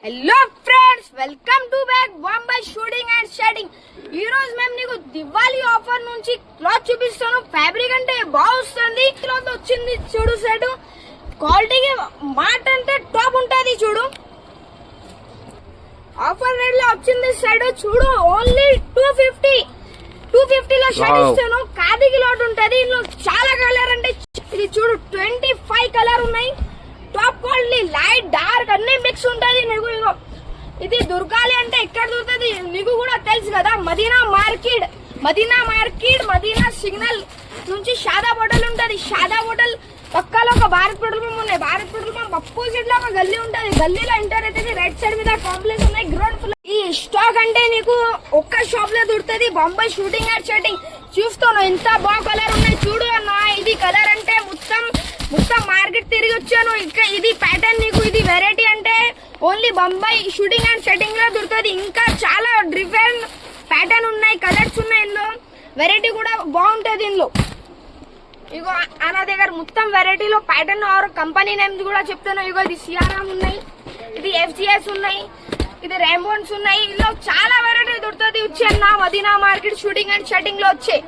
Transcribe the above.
Hello friends, welcome to back Bombay suiting and shirting. ఈ రోజు మేము నీకు దివాళీ ఆఫర్ నుంచి క్లాత్ చూపిస్తాను. ఫ్యాబ్రిక్ అంటే బాగుంది. క్లాత్ వచ్చింది చూడు, సెట్ క్వాలిటీకి మాట అంటే టాప్ ఉంటది చూడు. ఆఫర్ రేట్ లో వచ్చింది సెట్ చూడు, ఓన్లీ 250 లో షర్ట్ ఇస్తాను. ఖాదీకి లాట్ ఉంటది. ఇందులో చాలా కలర్ అంటే ఇది చూడు 25 కలర్ ఉన్నాయి. టాప్ క్వాలిటీ, లైట్ డార్క్ అన్ని మిక్స్ ఉంటది. నీకు ఇది దొరకాలి అంటే ఎక్కడ దొరుకుతుంది నీకు కూడా తెలుసు కదా. మదీనా మార్కెట్, మదీనా సిగ్నల్ నుంచి షాదా హోటల్ ఉంటది. షాదా హోటల్ పక్కలో ఒక భారత్ పెట్రోల్ పంప్ ఉన్నాయి. భారత్ పెట్రోల్ పంప్ అపోజిట్ లో ఒక గల్లీ ఉంటది. గల్లీలో ఎంటర్ అయితే రైట్ సైడ్ మీద కాంప్లెక్స్ ఉన్నాయి, గ్రౌండ్ ఫ్లోర్. ఈ స్టాక్ అంటే నీకు ఒక్క షాప్ లో దొరుకుతుంది. బాంబాయ్ షూటింగ్ అండ్ షెడ్డింగ్. చూస్తాను ఎంత బాగా కలర్ ఉన్నాయి చూడు అన్న. ఇది కలర్ అంటే మొత్తం మార్కెట్ తిరిగి వచ్చాను. ఇంకా ఇది ప్యాటర్న్ నీకు ఇది వెరైటీ అంటే ఓన్లీ బాంబాయ్ షూటింగ్ అండ్ షెడ్డింగ్ లో దొరుకుతుంది. ఇంకా చాలా డిఫరెంట్ ప్యాటర్న్ ఉన్నాయి, కలర్స్ ఉన్నాయి. ఇందులో వెరైటీ కూడా బాగుంటది. ఇందులో ఇగో అన్న దగ్గర మొత్తం వెరైటీలో ప్యాటర్న్ ఆర్ కంపెనీ నేమ్స్ కూడా చెప్తాను. ఇగో ఇది సిఆర్ఎం ఉన్నాయి, ఇది ఎఫ్జిఎస్ ఉన్నాయి, ఇది రేంబోన్స్ ఉన్నాయి. ఇందులో చాలా వెరైటీ దొరుకుతుంది. వచ్చి అన్న Madina market shooting and shedding లో వచ్చే